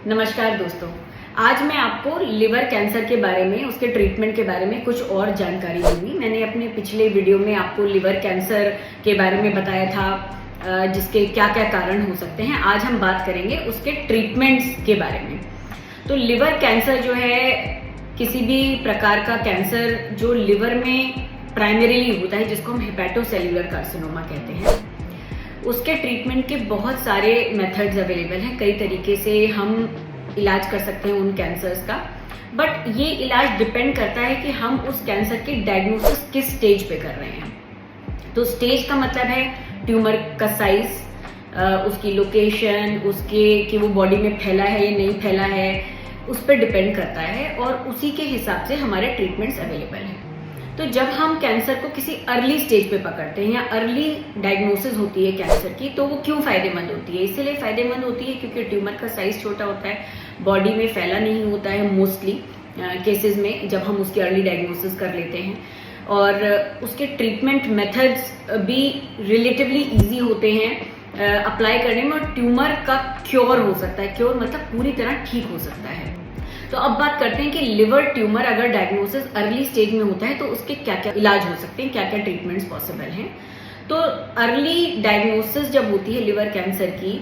नमस्कार दोस्तों, आज मैं आपको लिवर कैंसर के बारे में, उसके ट्रीटमेंट के बारे में कुछ और जानकारी दूंगी। मैंने अपने पिछले वीडियो में आपको लिवर कैंसर के बारे में बताया था, जिसके क्या क्या कारण हो सकते हैं। आज हम बात करेंगे उसके ट्रीटमेंट्स के बारे में। तो लिवर कैंसर जो है, किसी भी प्रकार का कैंसर जो लिवर में प्राइमरीली होता है, जिसको हम हेपेटोसेल्युलर कार्सिनोमा कहते हैं, उसके ट्रीटमेंट के बहुत सारे मेथड्स अवेलेबल हैं। कई तरीके से हम इलाज कर सकते हैं उन कैंसर्स का, बट ये इलाज डिपेंड करता है कि हम उस कैंसर की डायग्नोसिस किस स्टेज पे कर रहे हैं। तो स्टेज का मतलब है ट्यूमर का साइज, उसकी लोकेशन, उसके कि वो बॉडी में फैला है या नहीं फैला है, उस पर डिपेंड करता है और उसी के हिसाब से हमारे ट्रीटमेंट्स अवेलेबल हैं। तो जब हम कैंसर को किसी अर्ली स्टेज पे पकड़ते हैं या अर्ली डायग्नोसिस होती है कैंसर की, तो वो क्यों फायदेमंद होती है? इसलिए फायदेमंद होती है क्योंकि ट्यूमर का साइज छोटा होता है, बॉडी में फैला नहीं होता है मोस्टली केसेस में, जब हम उसकी अर्ली डायग्नोसिस कर लेते हैं। और उसके ट्रीटमेंट मेथड्स भी रिलेटिवली ईजी होते हैं अप्लाई करने में, और ट्यूमर का क्योर हो सकता है। क्योर मतलब पूरी तरह ठीक हो सकता है। तो अब बात करते हैं कि लिवर ट्यूमर अगर डायग्नोसिस अर्ली स्टेज में होता है तो उसके क्या क्या इलाज हो सकते हैं, क्या क्या ट्रीटमेंट्स पॉसिबल हैं। तो अर्ली डायग्नोसिस जब होती है लिवर कैंसर की,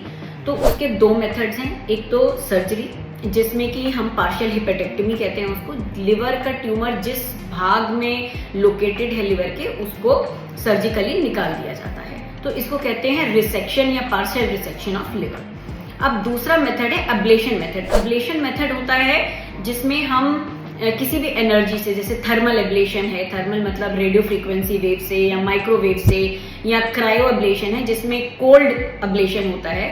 तो उसके दो मेथड्स हैं। एक तो सर्जरी, जिसमें कि हम पार्शियल हिपेटेक्टमी कहते हैं उसको। लिवर का ट्यूमर जिस भाग में लोकेटेड है लिवर के, उसको सर्जिकली निकाल दिया जाता है। तो इसको कहते हैं रिसेक्शन या पार्शियल रिसेक्शन ऑफ लिवर। अब दूसरा मेथड है अब्लेशन मेथड। अब्लेशन मेथड होता है जिसमें हम किसी भी एनर्जी से, जैसे थर्मल एब्लेशन है, थर्मल मतलब रेडियो फ्रीक्वेंसी वेव से या माइक्रोवेव से, या क्रायो एब्लेशन है जिसमें कोल्ड अब्लेशन होता है,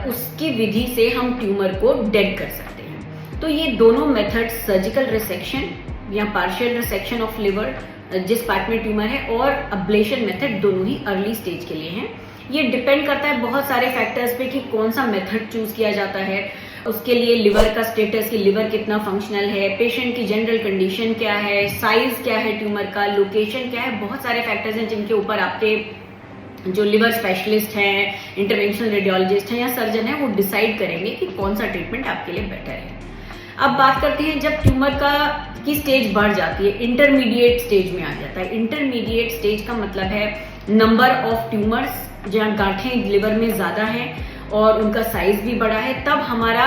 उसकी विधि से हम ट्यूमर को डेड कर सकते हैं। तो ये दोनों मेथड, सर्जिकल रिसेक्शन या पार्शियल रिसेक्शन ऑफ लिवर जिस पार्ट में ट्यूमर है, और अब्लेशन मेथड, दोनों ही अर्ली स्टेज के लिए हैं। ये डिपेंड करता है बहुत सारे फैक्टर्स पे कि कौन सा मेथड चूज किया जाता है। उसके लिए लिवर का स्टेटस, कि लिवर कितना फंक्शनल है, पेशेंट की जनरल कंडीशन क्या है, साइज क्या है ट्यूमर का, लोकेशन क्या है, बहुत सारे फैक्टर्स हैं जिनके ऊपर आपके जो लिवर स्पेशलिस्ट हैं, इंटरवेंशनल रेडियोलॉजिस्ट हैं या सर्जन है, वो डिसाइड करेंगे कि कौन सा ट्रीटमेंट आपके लिए बेटर है। अब बात करते हैं जब ट्यूमर की स्टेज बढ़ जाती है, इंटरमीडिएट स्टेज में आ जाता है। इंटरमीडिएट स्टेज का मतलब है नंबर ऑफ ट्यूमर्स, जहाँ गांठें लिवर में ज्यादा हैं और उनका साइज भी बड़ा है, तब हमारा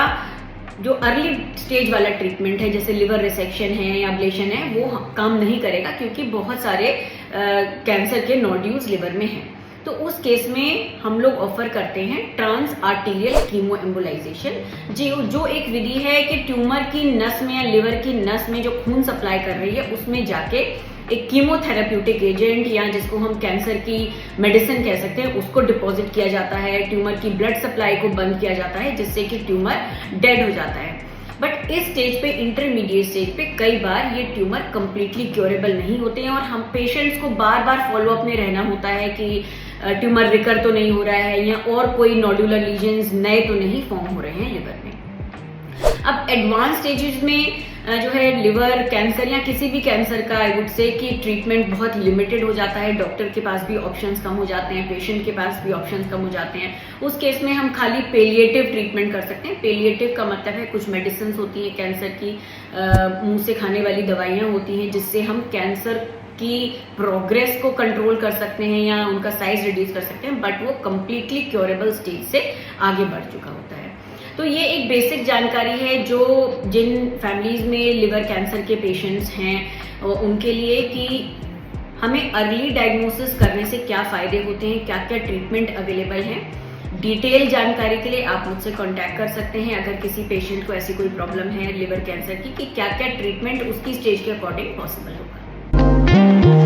जो अर्ली स्टेज वाला ट्रीटमेंट है, जैसे लिवर रिसेक्शन है या अब्लेशन है, वो काम नहीं करेगा क्योंकि बहुत सारे कैंसर के नोड्यूल्स लिवर में हैं। तो उस केस में हम लोग ऑफर करते हैं ट्रांस आर्टीरियल कीमो एम्बोलाइजेशन, जो एक विधि है कि ट्यूमर की नस में या लिवर की नस में जो खून सप्लाई कर रही है, उसमें जाके एक कीमोथेरेप्यूटिक एजेंट, या जिसको हम कैंसर की मेडिसिन कह सकते हैं, उसको डिपॉजिट किया जाता है। ट्यूमर की ब्लड सप्लाई को बंद किया जाता है, जिससे कि ट्यूमर डेड हो जाता है। बट इस स्टेज पे, इंटरमीडिएट स्टेज पे, कई बार ये ट्यूमर कंप्लीटली क्योरेबल नहीं होते हैं और हम पेशेंट्स को बार बार फॉलोअप में रहना होता है कि ट्यूमर रिकर तो नहीं हो रहा है या और कोई नोडुलर लीजन्स नए तो नहीं फॉर्म हो रहे हैं लिवर में। अब एडवांस स्टेजेस में जो है लिवर कैंसर या किसी भी कैंसर का, आई वुड से कि ट्रीटमेंट बहुत लिमिटेड हो जाता है। डॉक्टर के पास भी ऑप्शंस कम हो जाते हैं, पेशेंट के पास भी ऑप्शंस कम हो जाते हैं। उस केस में हम खाली पेलिएटिव ट्रीटमेंट कर सकते हैं। पेलिएटिव का मतलब है कुछ मेडिसिन होती है कैंसर की, मुंह से खाने वाली दवाइयां होती हैं, जिससे हम कैंसर की प्रोग्रेस को कंट्रोल कर सकते हैं या उनका साइज रिड्यूस कर सकते हैं, बट वो कंप्लीटली क्योरेबल स्टेज से आगे बढ़ चुका होता है। तो ये एक बेसिक जानकारी है जो जिन फैमिलीज में लिवर कैंसर के पेशेंट्स हैं उनके लिए, कि हमें अर्ली डायग्नोसिस करने से क्या फायदे होते हैं, क्या क्या ट्रीटमेंट अवेलेबल हैं। डिटेल जानकारी के लिए आप मुझसे कांटेक्ट कर सकते हैं अगर किसी पेशेंट को ऐसी कोई प्रॉब्लम है लिवर कैंसर की, कि क्या क्या ट्रीटमेंट उसकी स्टेज के अकॉर्डिंग पॉसिबल होगा।